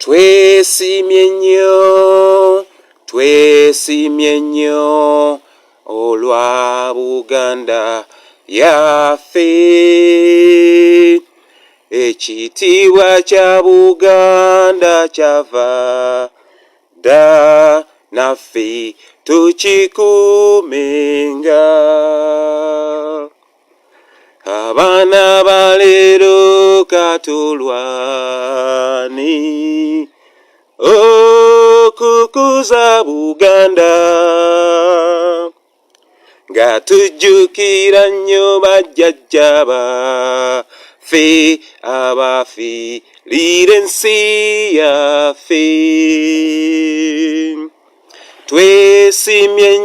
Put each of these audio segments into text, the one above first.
twesimye nnyo olwa Buganda yaffe. Ekitiibwa kya Buganda kyava dda, naffe tukikuumenga. Abaana ba leero katulwane okukuza Buganda, nga tujjukira nnyo bajjajja baffe abafiirira ensi yaffe. Twesimye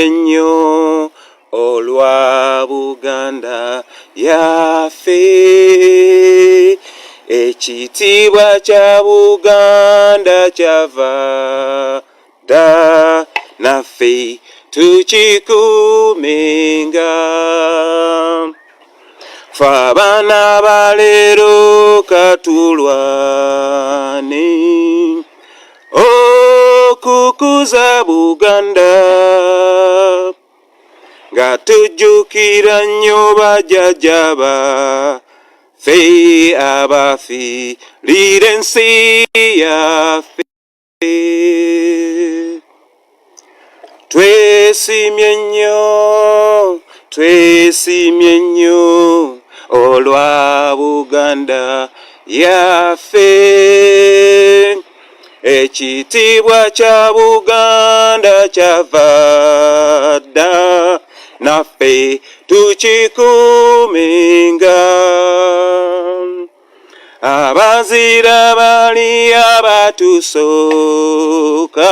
nnyo olwa Buganda yaffe. Ekitiibwa kya Buganda kyava dda, naffe tukikuumenga. Ffe abaana ba leero katulwane okukuza Buganda, nga tujjukira nnyo bajjajja baffe abafiirira ensi yaffe. Twesimye nnyo olwa Buganda yaffe. Ekitiibwa kya Buganda kyava dda, naffe tukikuumenga. Abazira bali abatusooka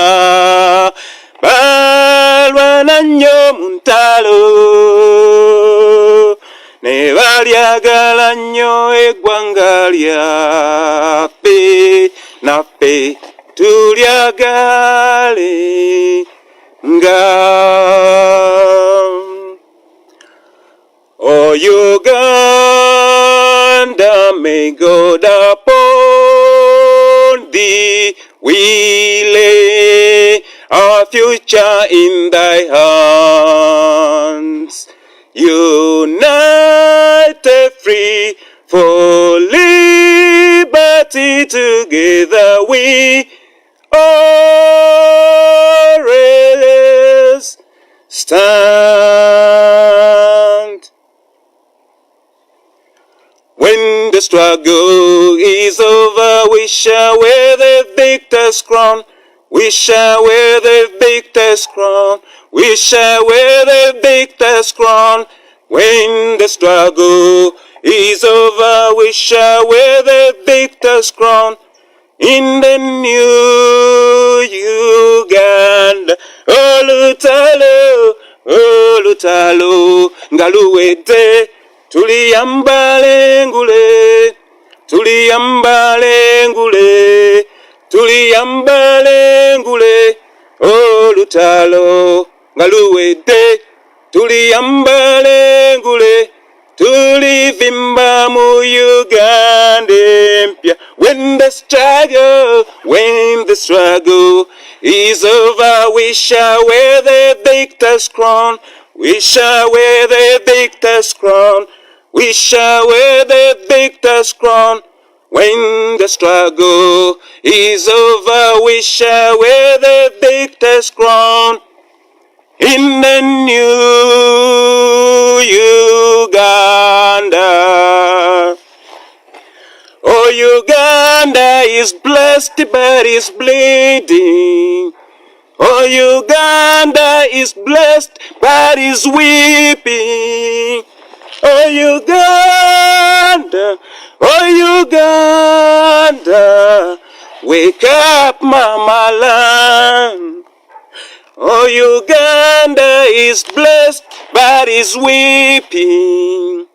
balwana nnyo mu ntalo, ne balyagala nnyo eggwanga lyaffe, naffe tulyagale nga. Oh Uganda, may God uphold thee. We lay our future in thy hands. United, free for liberty, together we always stand. When the struggle is over, we shall wear the victor's crown. We shall wear the victor's crown. We shall wear the victor's crown. When the struggle is over, we shall wear the victor's crown. In the new Uganda, olutalo, olutalo, ngaluwedde, tuliyambale ngule, tuliyambale ngule, tuliyambale ngule, olutalo, ngaluwedde, tuliyambale ngule, tulivimba mu Uganda empya. When the struggle is over, we shall wear the victor's crown. We shall wear the victor's crown. We shall wear the victor's crown. When the struggle is over, we shall wear the victor's crown. In the new Uganda. Oh, Uganda is blessed but is bleeding. Oh, Uganda is blessed but is weeping. Oh, Uganda, oh, Uganda, wake up, mama land. Oh, Uganda is blessed but is weeping.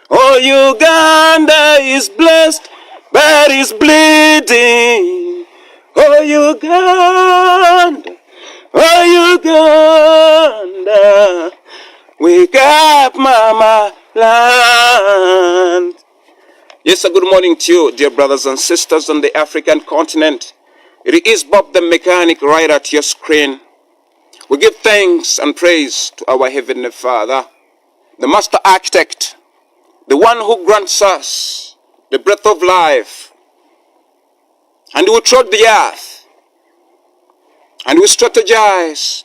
Oh, Uganda is blessed but is bleeding. Oh, Uganda, oh, Uganda, wake up, mama land. Yes, a good morning to you, dear brothers and sisters on the African continent. It is Bob the mechanic right at your screen. We give thanks and praise to our Heavenly Father, the Master Architect, the one who grants us the breath of life. And we trod the earth, and we strategize,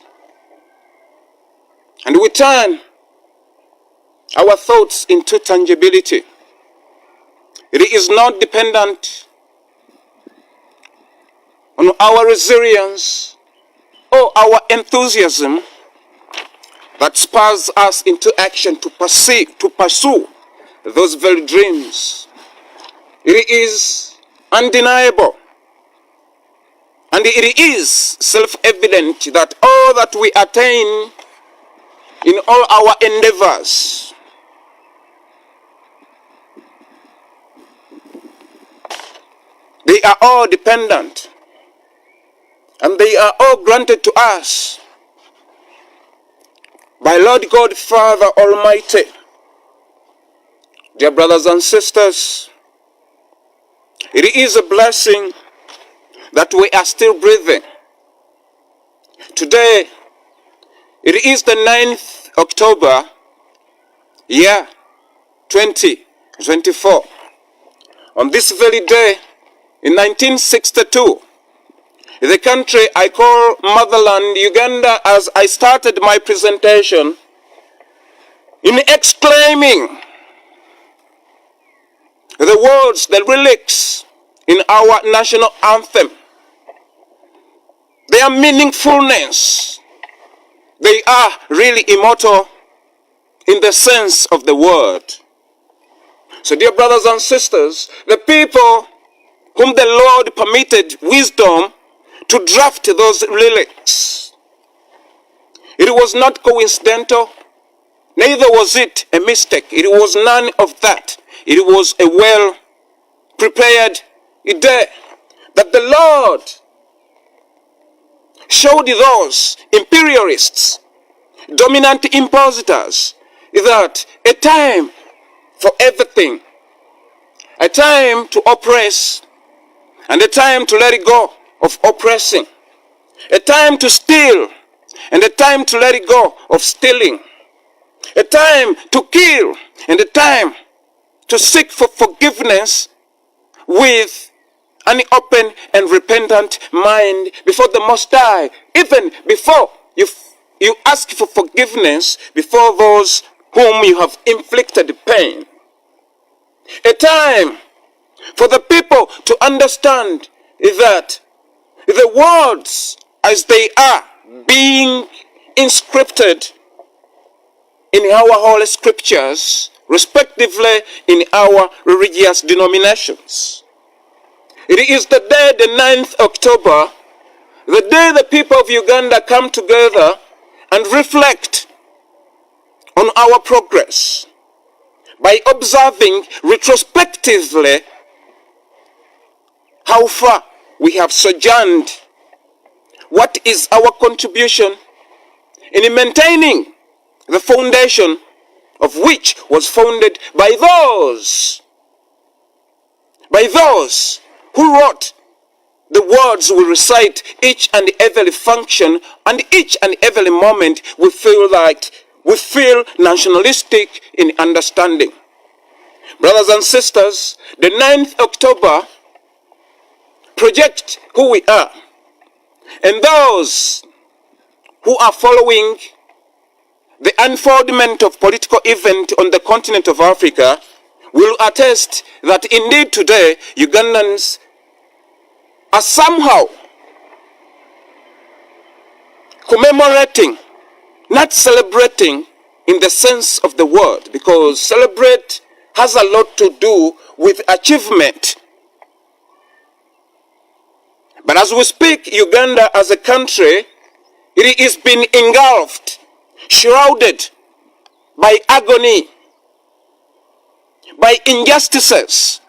and we turn our thoughts into tangibility. It is not dependent on our resilience or our enthusiasm that spurs us into action to pursue those very dreams. It is undeniable and it is self-evident that all that we attain in all our endeavors they are all dependent and they are all granted to us by Lord God Father Almighty. Dear brothers and sisters, it is a blessing that we are still breathing. Today, it is the 9th October, year 2024. On this very day, in 1962, the country I call motherland, Uganda, as I started my presentation, in exclaiming the words, the lyrics in our national anthem, their meaningfulness, they are really immortal in the sense of the word. So dear brothers and sisters, the people whom the Lord permitted wisdom to draft those lyrics, it was not coincidental, neither was it a mistake. It was none of that. It was a well-prepared day that the Lord showed those imperialists, dominant impositors, that a time for everything, a time to oppress, and a time to let it go of oppressing, a time to steal, and a time to let it go of stealing, a time to kill, and a time to seek for forgiveness with an open and repentant mind before the Most High, even before you ask for forgiveness before those whom you have inflicted pain. A time for the people to understand that the words as they are being inscripted in our holy scriptures, respectively in our religious denominations. It is the day, the 9th October, the day the people of Uganda come together and reflect on our progress by observing retrospectively how far we have sojourned, what is our contribution in maintaining the foundation of which was founded by those who wrote the words we recite each and every function, and each and every moment we feel nationalistic in understanding. Brothers and sisters, the 9th October project who we are. And those who are following the unfoldment of political event on the continent of Africa will attest that indeed today Ugandans are somehow commemorating, not celebrating in the sense of the word, because celebrate has a lot to do with achievement. But as we speak, Uganda as a country, it is being engulfed, shrouded by agony, by injustices,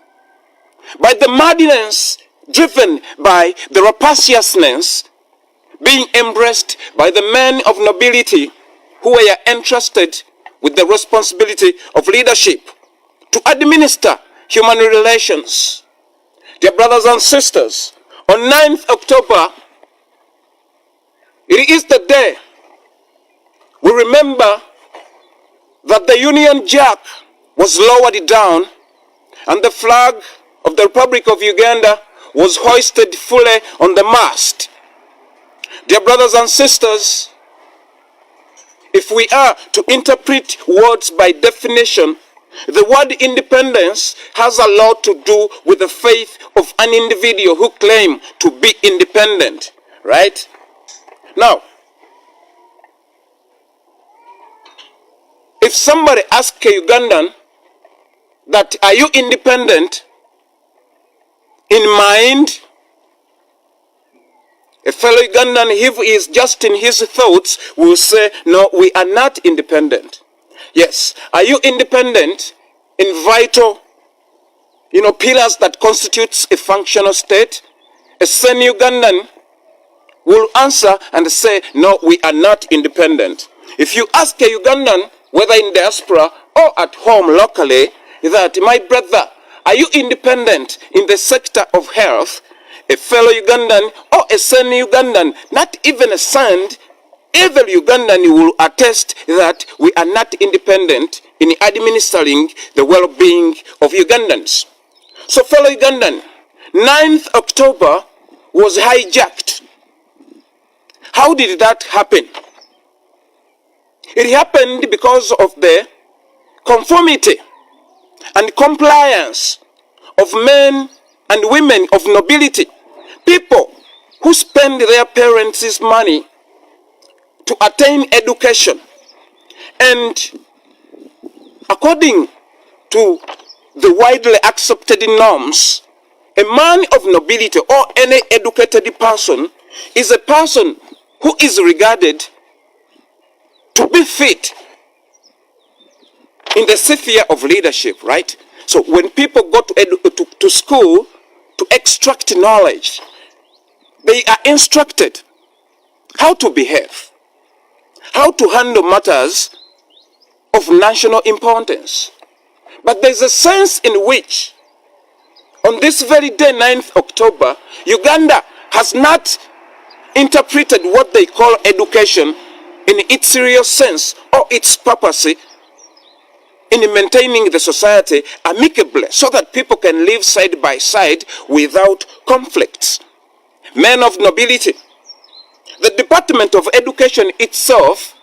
by the madness driven by the rapaciousness being embraced by the men of nobility who were entrusted with the responsibility of leadership to administer human relations. Dear brothers and sisters, on 9th October, it is the day we remember that the Union Jack was lowered down and the flag of the Republic of Uganda was hoisted fully on the mast. Dear brothers and sisters, if we are to interpret words by definition, the word independence has a lot to do with the faith of an individual who claims to be independent, right? Now, if somebody asks a Ugandan that, are you independent in mind? A fellow Ugandan, if he is just in his thoughts, will say, no, we are not independent. Yes. Are you independent in vital, pillars that constitutes a functional state? A sane Ugandan will answer and say, no, we are not independent. If you ask a Ugandan, whether in diaspora or at home locally, that, my brother, are you independent in the sector of health? A fellow Ugandan or a sane Ugandan, not even a sand, every Ugandan will attest that we are not independent in administering the well-being of Ugandans. So, fellow Ugandan, 9th October was hijacked. How did that happen? It happened because of the conformity and compliance of men and women of nobility, people who spend their parents' money to attain education. And according to the widely accepted norms, a man of nobility or any educated person is a person who is regarded to be fit in the sphere of leadership, right? So when people go to school to extract knowledge, they are instructed how to behave, how to handle matters of national importance. But there's a sense in which, on this very day, 9th October, Uganda has not interpreted what they call education in its serious sense or its purpose in maintaining the society amicably so that people can live side by side without conflicts. Men of nobility. The Department of Education itself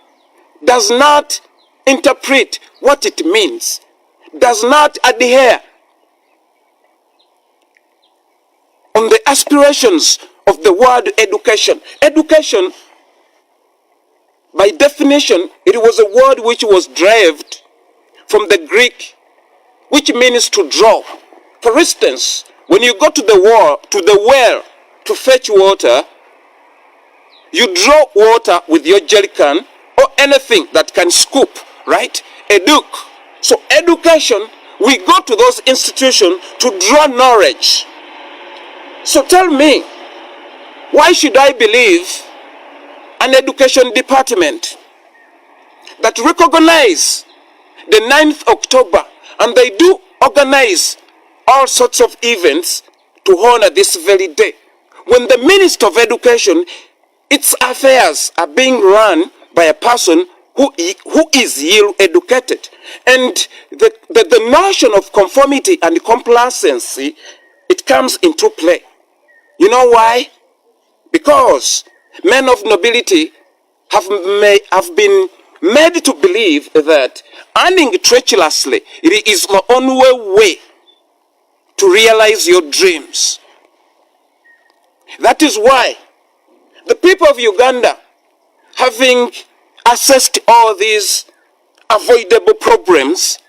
does not interpret what it means, does not adhere on the aspirations of the word education. Education, by definition, it was a word which was derived from the Greek, which means to draw. For instance, when you go to the well to fetch water, you draw water with your jerry can or anything that can scoop, right? Educ. So education, we go to those institutions to draw knowledge. So tell me, why should I believe an education department that recognize the 9th October, and they do organize all sorts of events to honor this very day, when the Minister of Education, its affairs are being run by a person who is ill-educated. And the notion of conformity and complacency, it comes into play. You know why? Because men of nobility have been made to believe that earning treacherously, it is the only way to realize your dreams. That is why the people of Uganda, having assessed all these avoidable problems,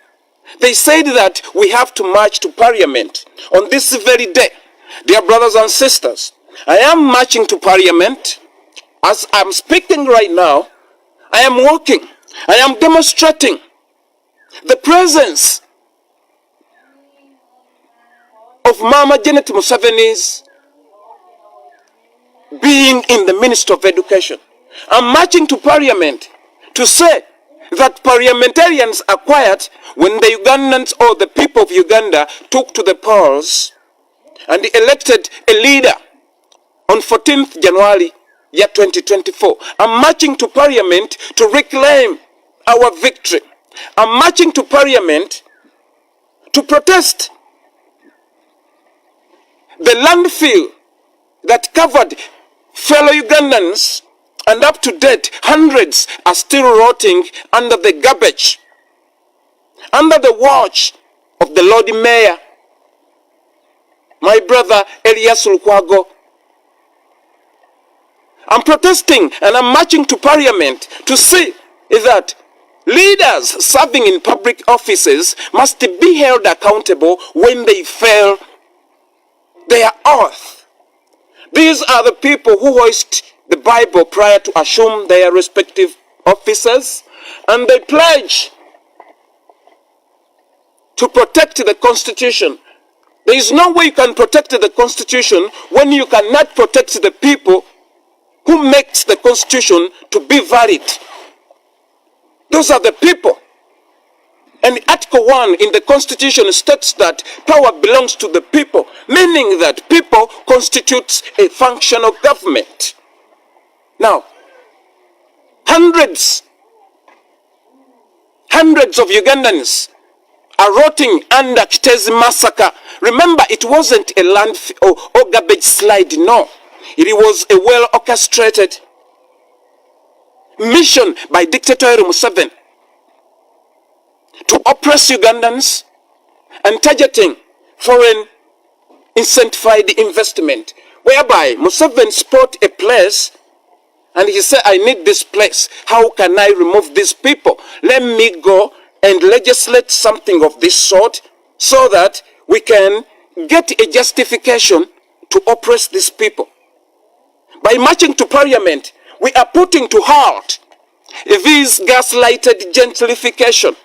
they said that we have to march to Parliament on this very day. Dear brothers and sisters, I am marching to Parliament. As I'm speaking right now, I am walking, I am demonstrating the presence of Mama Janet Museveni's being in the Ministry of Education. I'm marching to Parliament to say that parliamentarians acquired when the Ugandans or the people of Uganda took to the polls and elected a leader on 14th January year 2024. I'm marching to Parliament to reclaim our victory. I'm marching to Parliament to protest the landfill that covered fellow Ugandans, and up to date, hundreds are still rotting under the garbage, under the watch of the Lord Mayor, my brother Elias Lukwago. I'm protesting and I'm marching to Parliament to see that leaders serving in public offices must be held accountable when they fail their oath. These are the people who hoist the Bible prior to assume their respective offices, and they pledge to protect the Constitution. There is no way you can protect the Constitution when you cannot protect the people who makes the Constitution to be valid. Those are the people. And Article 1 in the Constitution states that power belongs to the people, meaning that people constitutes a functional government. Now, hundreds of Ugandans are rotting under Kitezi massacre. Remember, it wasn't a landfill or garbage slide, no. It was a well-orchestrated mission by dictator Museveni to oppress Ugandans and targeting foreign incentivized investment, whereby Museveni spot a place and he said, I need this place. How can I remove these people? Let me go and legislate something of this sort so that we can get a justification to oppress these people. By marching to Parliament, we are putting to halt this gaslighted gentrification.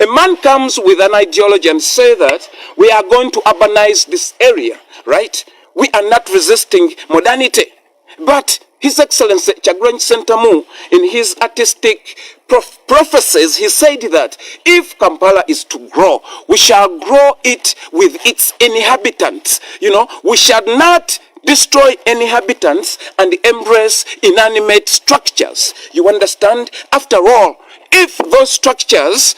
A man comes with an ideology and say that we are going to urbanize this area, right? We are not resisting modernity. But His Excellency Kyagulanyi Ssentamu, in his artistic prophecies, he said that if Kampala is to grow, we shall grow it with its inhabitants. You know, we shall not destroy inhabitants and embrace inanimate structures. You understand? After all, if those structures,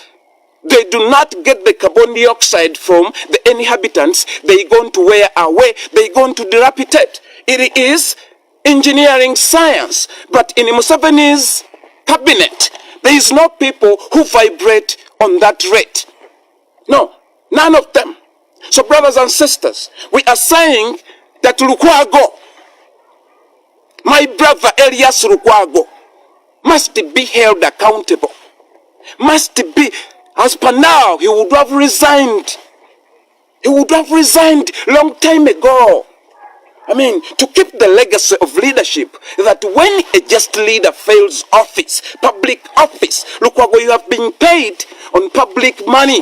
they do not get the carbon dioxide from the inhabitants, they're going to wear away, they're going to dilapidate. It is engineering science. But in Museveni's cabinet, there is no people who vibrate on that rate. No, none of them. So brothers and sisters, we are saying that Lukwago, my brother Elias Lukwago, must be held accountable. Must be, as per now, he would have resigned. He would have resigned long time ago. I mean, to keep the legacy of leadership, that when a just leader fails office, public office, Lukwago, you have been paid on public money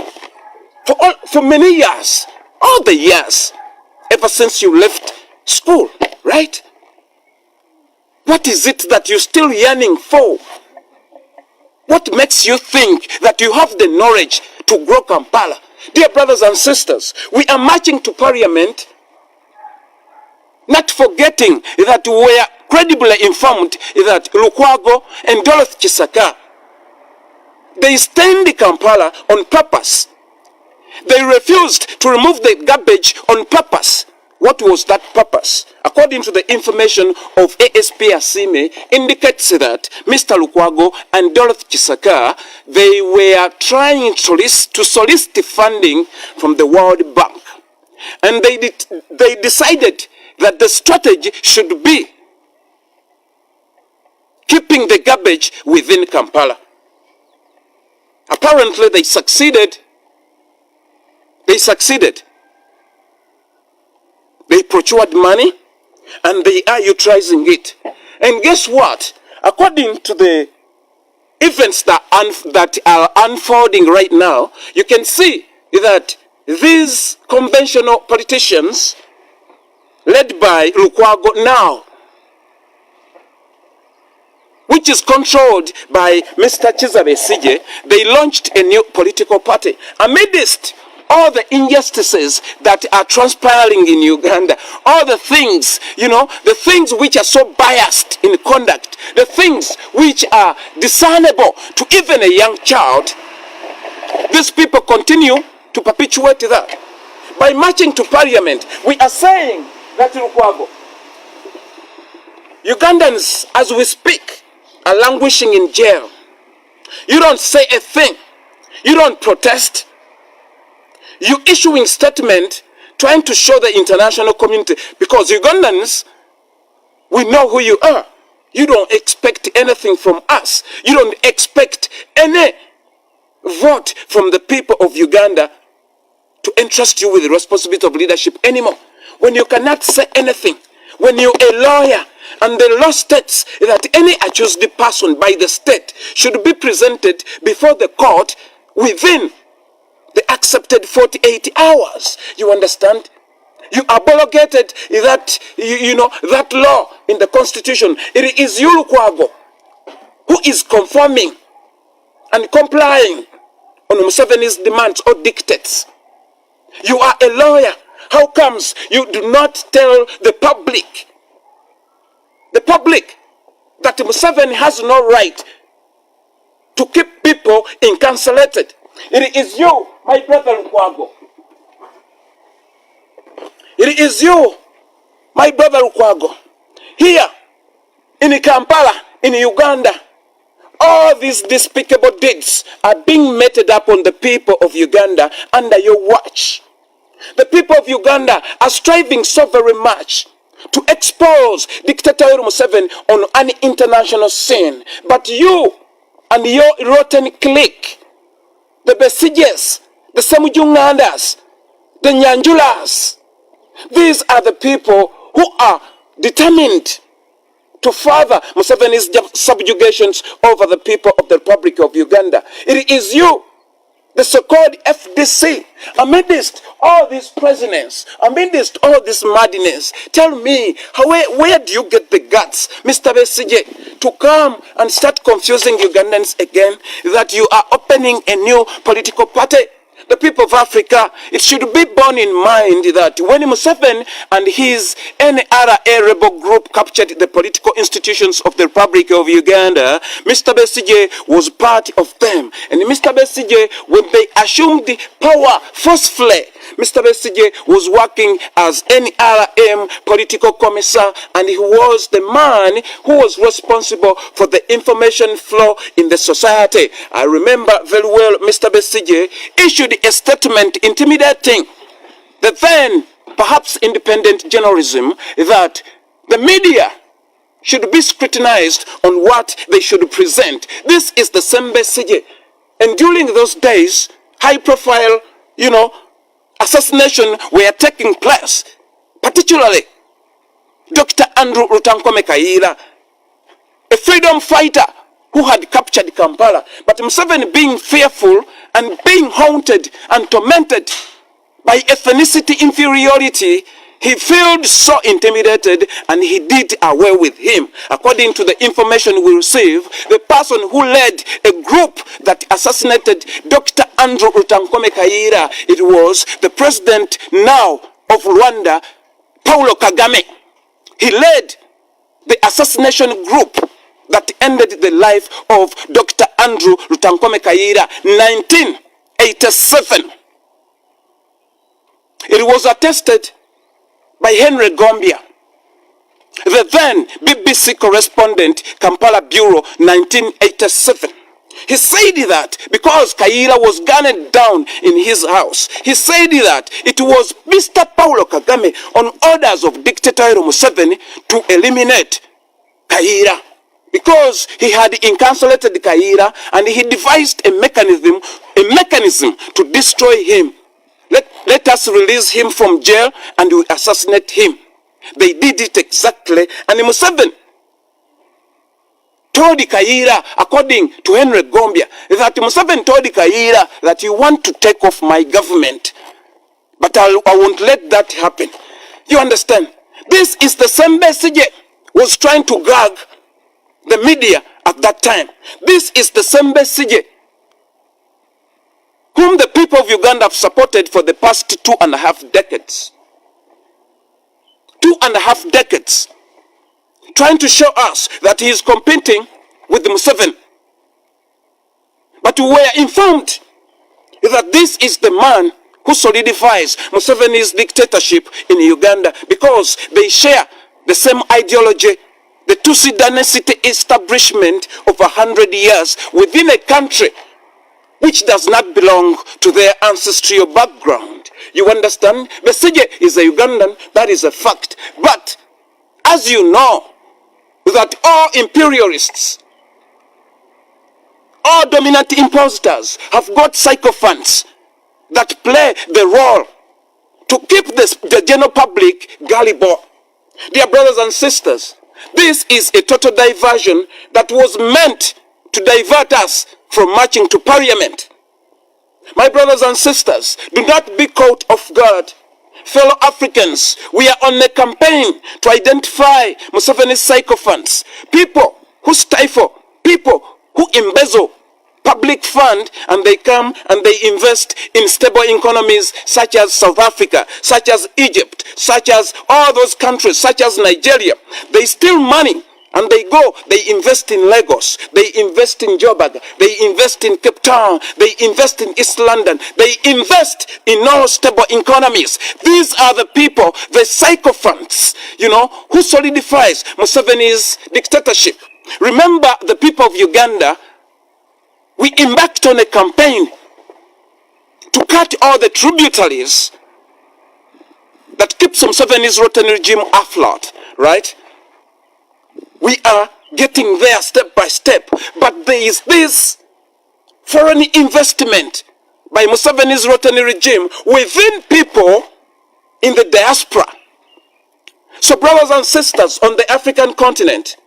for many years, all the years, ever since you left school, right? What is it that you're still yearning for? What makes you think that you have the knowledge to grow Kampala? Dear brothers and sisters, we are marching to Parliament, not forgetting that we were credibly informed that Lukwago and Dorothy Chisaka, they stained Kampala on purpose. They refused to remove the garbage on purpose. What was that purpose? According to the information of ASP Asime, indicates that Mr. Lukwago and Dorothy Chisaka, they were trying to solicit funding from the World Bank. And they decided that the strategy should be keeping the garbage within Kampala. Apparently they succeeded. They procured money and they are utilizing it. And guess what? According to the events that are unfolding right now, you can see that these conventional politicians, led by Lukwago now, which is controlled by Mr. Kizza Besigye, they launched a new political party amidst all the injustices that are transpiring in Uganda, all the things, the things which are so biased in conduct, the things which are discernible to even a young child. These people continue to perpetuate that. By marching to parliament, we are saying that Lukwago, Ugandans, as we speak, are languishing in jail. You don't say a thing. You don't protest. You issuing statement trying to show the international community, because Ugandans, we know who you are. You don't expect anything from us. You don't expect any vote from the people of Uganda to entrust you with the responsibility of leadership anymore. When you cannot say anything, when you're a lawyer and the law states that any accused person by the state should be presented before the court within the accepted 48 hours. You understand? You abrogated that, that law in the constitution. It is you, Lukwago, who is conforming and complying on Museveni's demands or dictates. You are a lawyer. How comes you do not tell the public that Museveni has no right to keep people incarcerated? It is you, my brother Lukwago. It is you, my brother Lukwago. Here in Kampala, in Uganda, all these despicable deeds are being meted up on the people of Uganda under your watch. The people of Uganda are striving so very much to expose Dictator Museveni on an international scene. But you and your rotten clique, the Besigye's, the Samujungandas, the Nyanjulas, these are the people who are determined to further Museveni's subjugations over the people of the Republic of Uganda. It is you, the so-called FDC, amidst all these presidents, amidst all this madness. Tell me, where do you get the guts, Mr. Besigye, to come and start confusing Ugandans again that you are opening a new political party? The people of Africa, it should be borne in mind that when Museveni and his NRA rebel group captured the political institutions of the Republic of Uganda, Mr. Besigye was part of them. And Mr. Besigye, when they assumed the power forcefully, Mr. Besigye was working as NRM political commissar, and he was the man who was responsible for the information flow in the society. I remember very well Mr. Besigye issued a statement intimidating the then perhaps independent journalism that the media should be scrutinized on what they should present. This is the same Besigye. And during those days, high profile, assassination were taking place, particularly Dr. Andrew Rutankome Kayiira, a freedom fighter who had captured Kampala. But Museveni, being fearful and being haunted and tormented by ethnicity inferiority, he felt so intimidated and he did away with him. According to the information we receive, the person who led a group that assassinated Dr. Andrew Rutankome Kayiira, it was the president now of Rwanda, Paul Kagame. He led the assassination group that ended the life of Dr. Andrew Rutankome Kayiira, 1987. It was attested by Henry Gombia, the then BBC correspondent, Kampala Bureau, 1987. He said that because Kayiira was gunned down in his house, he said that it was Mr. Paulo Kagame on orders of Dictator Museveni to eliminate Kayiira, because he had incarcerated Kayiira and he devised a mechanism to destroy him. Let us release him from jail and we assassinate him. They did it exactly, and Museveni told Kayiira, according to Henry Gombia, that Museveni told Kayiira that you want to take off my government, but I won't let that happen. You understand? This is the same Besigye was trying to gag the media at that time. This is the same Besigye whom the people of Uganda have supported for the past 2.5 decades. 2.5 decades. Trying to show us that he is competing with Museveni. But we were informed that this is the man who solidifies Museveni's dictatorship in Uganda because they share the same ideology, the Tutsi dynasty establishment of 100 years within a country which does not belong to their ancestral background. You understand? Besigye is a Ugandan, that is a fact. But as you know, that all imperialists, all dominant imposters have got sycophants that play the role to keep the general public gullible. Dear brothers and sisters, this is a total diversion that was meant to divert us from marching to parliament. My brothers and sisters, do not be caught off guard. Fellow Africans, we are on a campaign to identify Museveni's sycophants, people who stifle, people who embezzle public fund, and they come and they invest in stable economies such as South Africa, such as Egypt, such as all those countries, such as Nigeria. They steal money and they go, they invest in Lagos, they invest in Joburg, they invest in Cape Town, they invest in East London, they invest in non-stable economies. These are the people, the sycophants, who solidifies Museveni's dictatorship. Remember, the people of Uganda, we embarked on a campaign to cut all the tributaries that keeps Museveni's rotten regime afloat, right? We are getting there step by step, but there is this foreign investment by Museveni's rotten regime within people in the diaspora. So brothers and sisters on the African continent,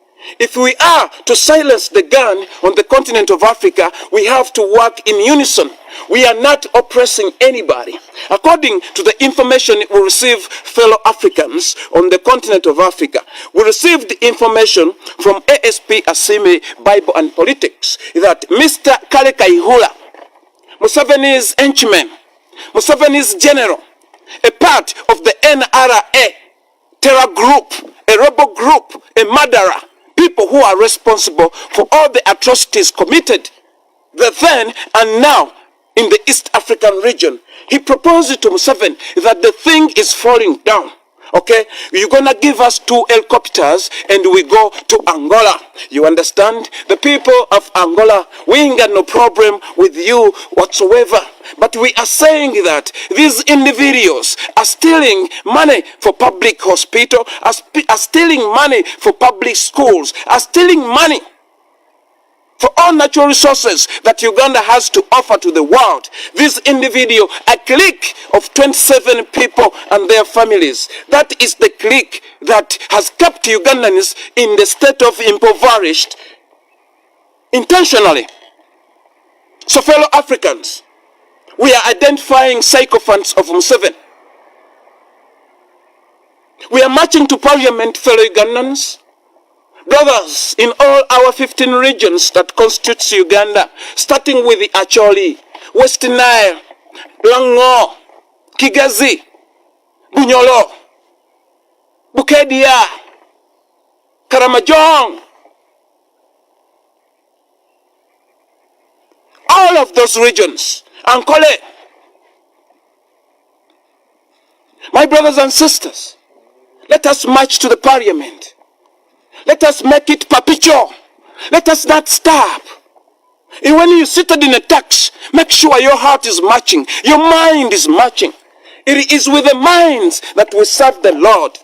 if we are to silence the gun on the continent of Africa, we have to work in unison. We are not oppressing anybody. According to the information we receive, fellow Africans on the continent of Africa, we received information from ASP Asimi Bible and Politics that Mr. Kale Kaihura, Museveni's henchman, Museveni's general, a part of the NRA terror group, a rebel group, a murderer, people who are responsible for all the atrocities committed then and now in the East African region. He proposed to Museveni that the thing is falling down. Okay, you're gonna give us 2 helicopters and we go to Angola. You understand? The people of Angola, we ain't got no problem with you whatsoever. But we are saying that these individuals are stealing money for public hospital, are stealing money for public schools, are stealing money for all natural resources that Uganda has to offer to the world. This individual, a clique of 27 people and their families, that is the clique that has kept Ugandans in the state of impoverished intentionally. So fellow Africans, we are identifying sycophants of Museveni. We are marching to parliament, fellow Ugandans. Brothers, in all our 15 regions that constitutes Uganda, starting with the Acholi, West Nile, Lango, Kigazi, Bunyolo, Bukedia, Karamajong, all of those regions, Ankole. My brothers and sisters, let us march to the parliament. Let us make it perpetual. Let us not stop. And when you're seated in a taxi, make sure your heart is marching, your mind is marching. It is with the minds that we serve the Lord.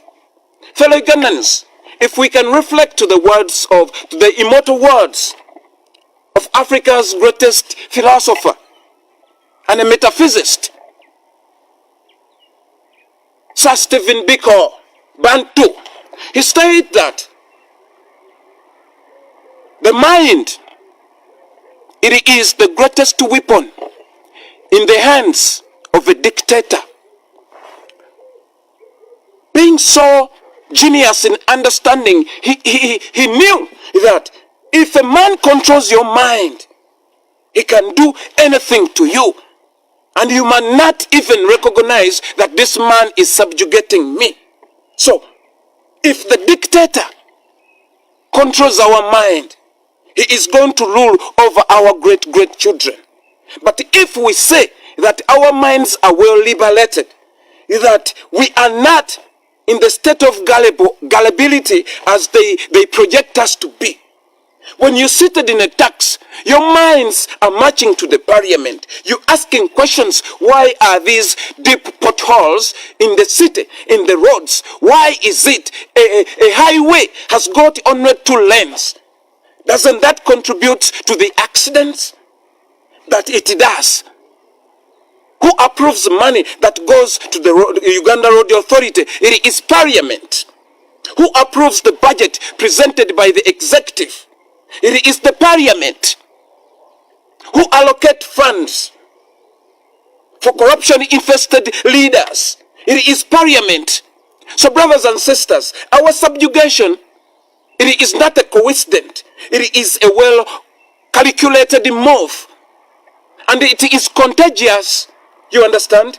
Fellow Ugandans, if we can reflect to the immortal words of Africa's greatest philosopher and a metaphysicist, Sir Stephen Biko, Bantu, he stated that the mind, it is the greatest weapon in the hands of a dictator. Being so genius in understanding, he knew that If a man controls your mind, he can do anything to you. And you might not even recognize that this man is subjugating me. So, if the dictator controls our mind, he is going to rule over our great children. But if we say that our minds are well liberated, that we are not in the state of gullibility as they project us to be. When you're seated in a tax, your minds are marching to the parliament. You're asking questions. Why are these deep potholes in the city, in the roads? Why is it a highway has got only 2 lanes? Doesn't that contribute to the accidents? That it does. Who approves money that goes to the Uganda Road Authority? It is Parliament. Who approves the budget presented by the executive? It is the Parliament. Who allocate funds for corruption-infested leaders? It is Parliament. So, brothers and sisters, our subjugation, it is not a coincidence. It is a well-calculated move. And it is contagious. You understand?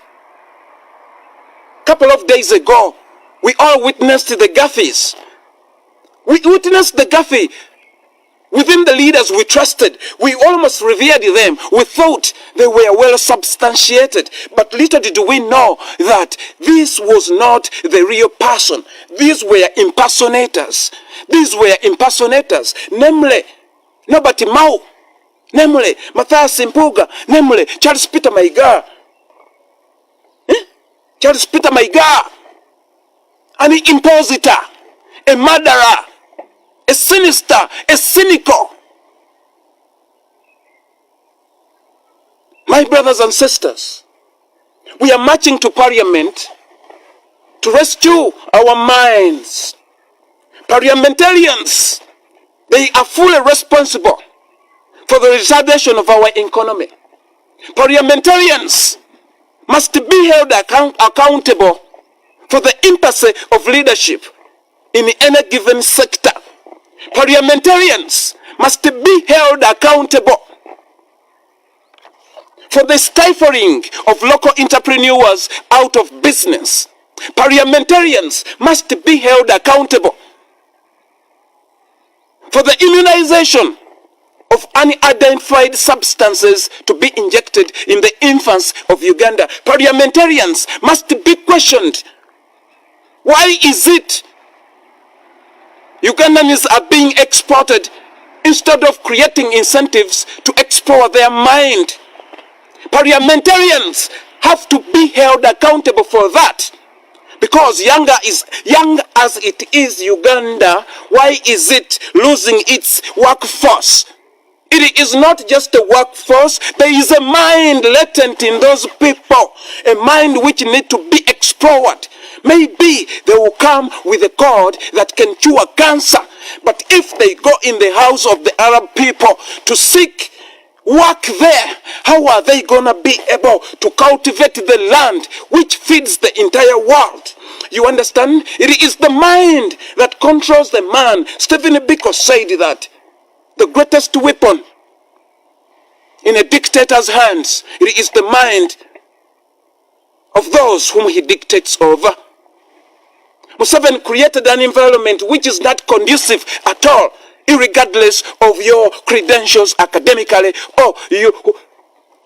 A couple of days ago, we all witnessed the Gaffis. We witnessed the Gaffy within the leaders we trusted. We almost revered them. We thought they were well substantiated. But little did we know that this was not the real person. These were impersonators. These were impersonators. Namely, Nobati Mao. Namely, Matthias Mpuga. Namely, Charles Peter Maiga. Charles Peter Maiga. An impositor. A murderer. A sinister, a cynical. My brothers and sisters, we are marching to Parliament to rescue our minds. Parliamentarians, they are fully responsible for the retardation of our economy. Parliamentarians must be held accountable for the impasse of leadership in any given sector. Parliamentarians must be held accountable for the stifling of local entrepreneurs out of business. Parliamentarians must be held accountable for the immunization of unidentified substances to be injected in the infants of Uganda. Parliamentarians must be questioned. Why is it Ugandans are being exported instead of creating incentives to explore their mind? Parliamentarians have to be held accountable for that. Because young as it is Uganda, why is it losing its workforce? It is not just a workforce. There is a mind latent in those people, a mind which needs to be explored. Maybe they will come with a code that can cure cancer. But if they go in the house of the Arab people to seek work there, how are they going to be able to cultivate the land which feeds the entire world? You understand? It is the mind that controls the man. Stephen Biko said that the greatest weapon in a dictator's hands, it is the mind of those whom he dictates over. Museveni created an environment which is not conducive at all, irregardless of your credentials academically or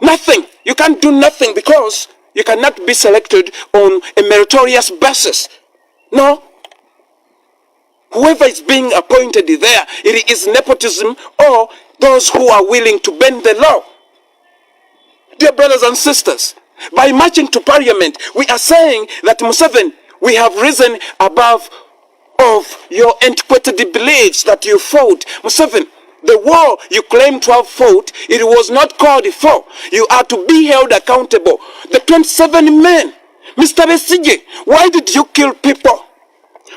nothing. You can't do nothing because you cannot be selected on a meritorious basis. No. Whoever is being appointed there, it is nepotism or those who are willing to bend the law. Dear brothers and sisters, by marching to Parliament, we are saying that Museveni, we have risen above of your antiquated beliefs that you fought. Museveni, the war you claim to have fought, it was not called for. You are to be held accountable. The 27 men, Mr. Besigye, why did you kill people?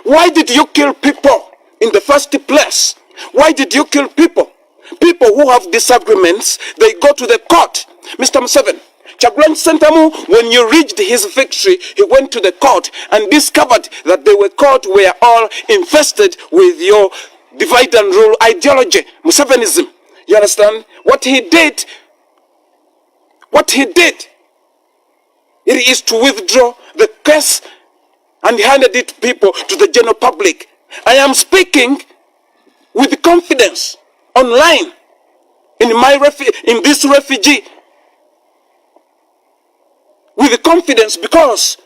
Why did you kill people in the first place? Why did you kill people? People who have disagreements, they go to the court. Mr. Museveni, Kyagulanyi Ssentamu, when you reached his victory, he went to the court and discovered that the court were all infested with your divide and rule ideology, Musevenism. You understand? What he did, it is to withdraw the case and handed it to people, to the general public. I am speaking with confidence online in this refugee, with confidence, because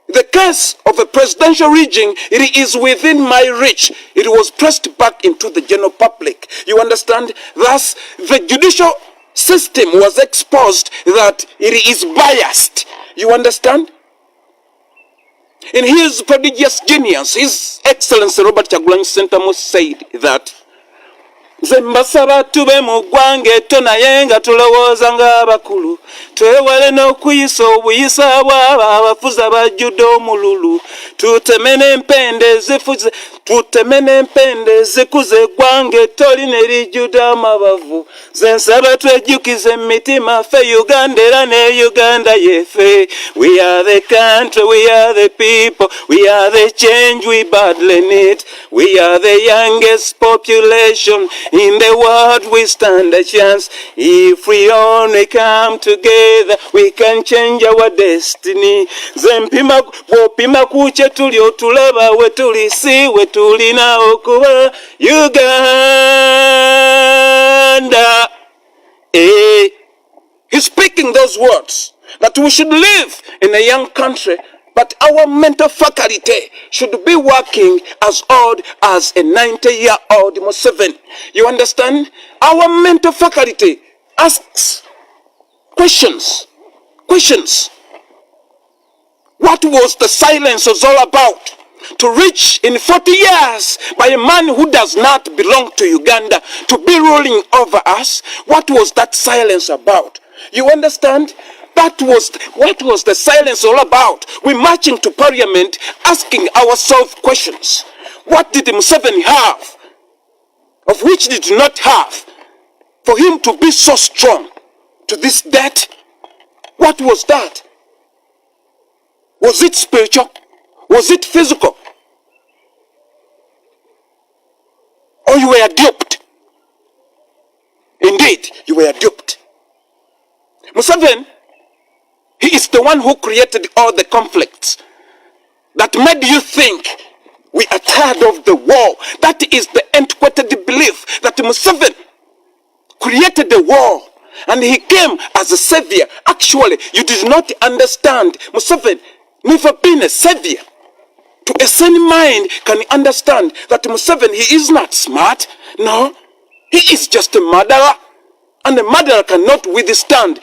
the case of a presidential regime, it is within my reach. It was pressed back into the general public. You understand? Thus, the judicial system was exposed that it is biased. You understand? In his prodigious genius, His Excellency Robert Kyagulanyi Ssentamu said that Nze mbasaba tube mu ggwanga naye nga tulowooza ng'abakulu, twewale n'okuyisa obuyisa bw'abo abafuzi abajjudde omululu, tuteme n'empende ezikuza eggwanga ettoli ne lijjudde amabavu. Nze nsaba twejjukize emitima ffe Uganda era ne Uganda yeffe. We are the country, we are the people, we are the change we badly need. We are the youngest population in the world, we stand a chance. If we only come together, we can change our destiny. Zempima bw'opima ku kye tuli otulaba we tuli si we tulina okuba Uganda. He's speaking those words that we should live in a young country, but our mental faculty should be working as old as a 90-year-old Museveni. You understand? Our mental faculty asks questions. What was the silence was all about? To reach in 40 years by a man who does not belong to Uganda to be ruling over us. What was that silence about? You understand? What was the silence all about? We're marching to parliament asking ourselves questions. What did Museveni have, of which did not have, for him to be so strong to this debt? What was that? Was it spiritual? Was it physical? Or you were duped? Indeed, you were duped. Museveni, he is the one who created all the conflicts that made you think we are tired of the war. That is the antiquated belief that Museveni created the war and he came as a savior. Actually, you did not understand. Museveni never been a savior. To a sane mind can understand that Museveni, he is not smart. No, he is just a murderer. And a murderer cannot withstand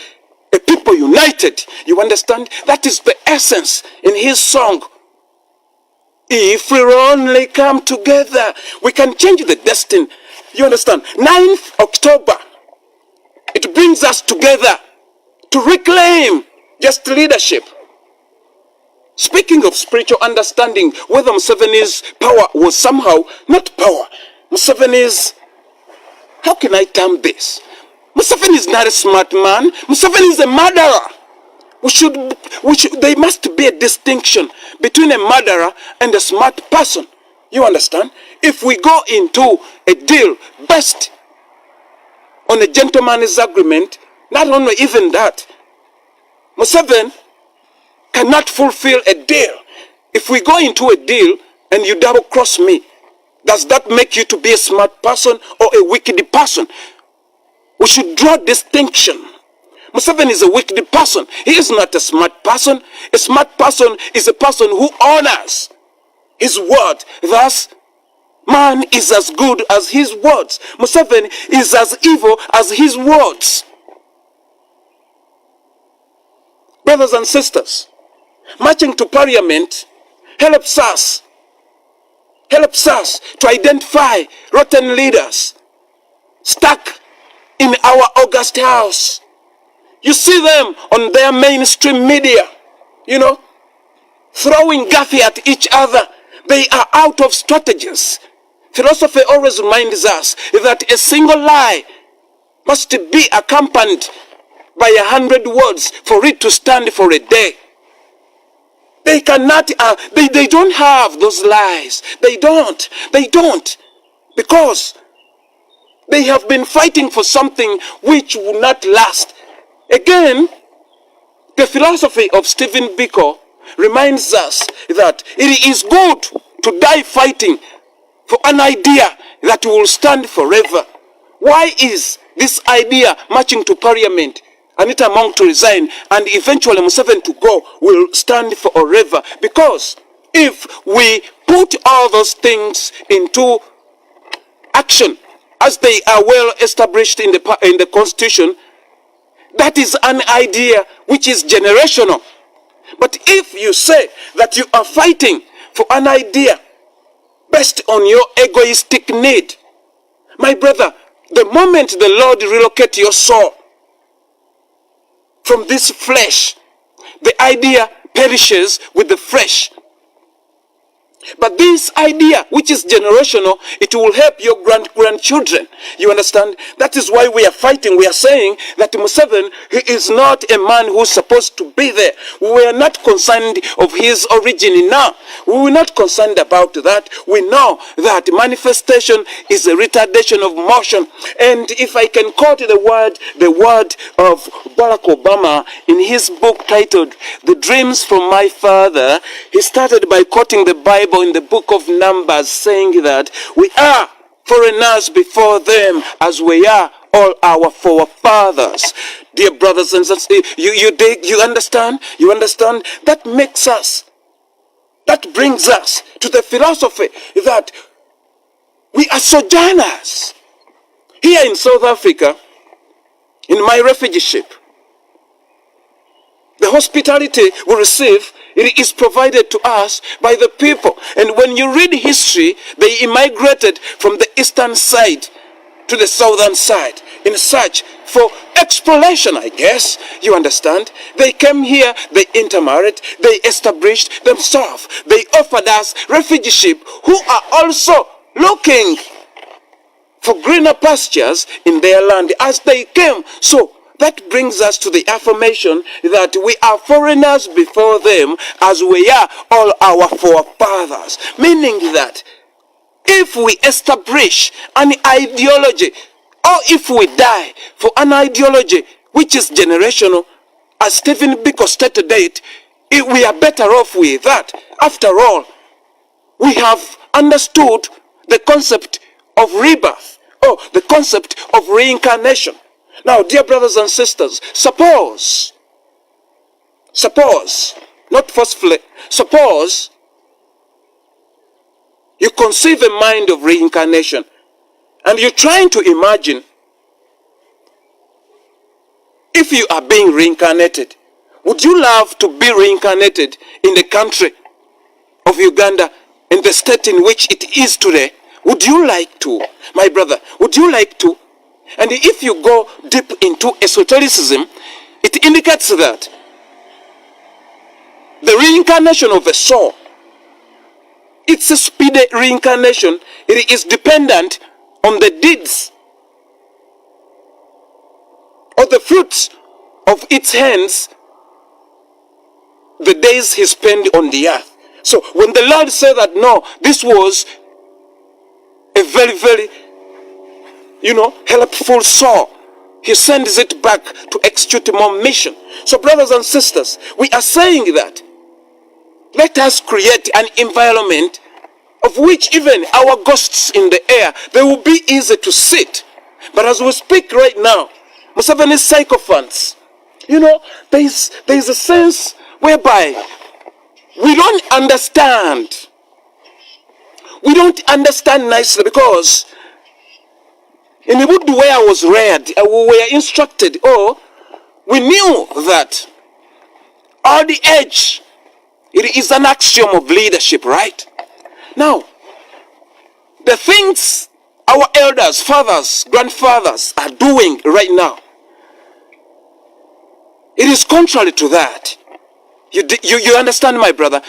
a people united. You understand? That is the essence in his song. If we only come together, we can change the destiny. You understand? 9th October, it brings us together to reclaim just leadership. Speaking of spiritual understanding, whether Museveni's power was somehow not power. Museveni's, how can I term this? Museveni is not a smart man. Museveni is a murderer. There must be a distinction between a murderer and a smart person. You understand? If we go into a deal based on a gentleman's agreement, not only even that, Museveni cannot fulfill a deal. If we go into a deal and you double cross me, does that make you to be a smart person or a wicked person? We should draw distinction. Museveni is a wicked person. He is not a smart person. A smart person is a person who honors his word. Thus, man is as good as his words. Museveni is as evil as his words. Brothers and sisters, marching to parliament helps us to identify rotten leaders stuck in our August house. You see them on their mainstream media, throwing gaffy at each other. They are out of strategies. Philosophy always reminds us that a single lie must be accompanied by 100 words for it to stand for a day. They cannot, they don't have those lies. They don't. because they have been fighting for something which will not last. Again, the philosophy of Stephen Biko reminds us that it is good to die fighting for an idea that will stand forever. Why is this idea marching to parliament, Anita Among to resign, and eventually Museveni to go, will stand forever? Because if we put all those things into action as they are well established in the constitution, that is an idea which is generational. But if you say that you are fighting for an idea based on your egoistic need, my brother, the moment the Lord relocate your soul from this flesh, the idea perishes with the flesh. But this idea, which is generational, it will help your grandchildren. You understand? That is why we are fighting. We are saying that Museveni, he is not a man who is supposed to be there. We are not concerned of his origin now. We are not concerned about that. We know that manifestation is a retardation of motion. And if I can quote the word of Barack Obama in his book titled The Dreams from My Father, he started by quoting the Bible in the book of Numbers, saying that we are foreigners before them as we are all our forefathers. Dear brothers and sisters, you understand? You understand? That brings us to the philosophy that we are sojourners. Here in South Africa, in my refugee ship, the hospitality we receive, it is provided to us by the people. And when you read history, they immigrated from the eastern side to the southern side in search for exploration, I guess. You understand? They came here, they intermarried, they established themselves. They offered us refugee ship who are also looking for greener pastures in their land as they came. So that brings us to the affirmation that we are foreigners before them as we are all our forefathers. Meaning that if we establish an ideology, or if we die for an ideology which is generational, as Stephen Biko stated it, we are better off with that. After all, we have understood the concept of rebirth, or the concept of reincarnation. Now, dear brothers and sisters, suppose, not forcefully, suppose you conceive a mind of reincarnation and you're trying to imagine if you are being reincarnated. Would you love to be reincarnated in the country of Uganda, in the state in which it is today? Would you like to, my brother? Would you like to? And if you go deep into esotericism, it indicates that the reincarnation of a soul, it's a speedy reincarnation. It is dependent on the deeds or the fruits of its hands, the days he spent on the earth. So when the Lord said that, no, this was a very, very, helpful soul, he sends it back to execute more mission. So brothers and sisters, we are saying that let us create an environment of which even our ghosts in the air, they will be easy to sit. But as we speak right now, Museveni's sycophants, there is a sense whereby we don't understand. We don't understand nicely, because in the wood where I was reared, we were instructed, we knew that old age, it is an axiom of leadership, right? Now, the things our elders, fathers, grandfathers are doing right now, it is contrary to that. You understand, my brother?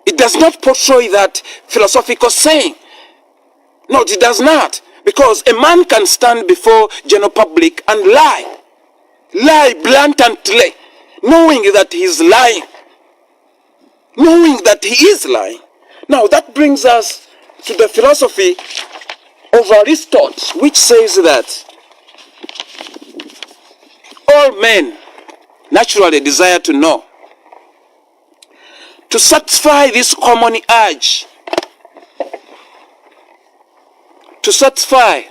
It does not portray that philosophical saying. No, it does not. Because a man can stand before general public and lie blatantly, knowing that he is lying. Now that brings us to the philosophy of Aristotle, which says that all men naturally desire to know. To satisfy this common urge, to satisfy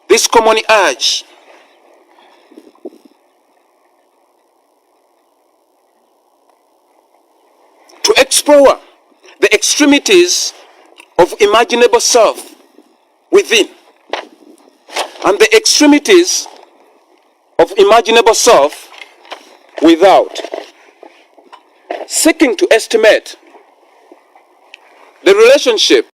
this common urge, to explore the extremities of imaginable self within and the extremities of imaginable self without, seeking to estimate the relationship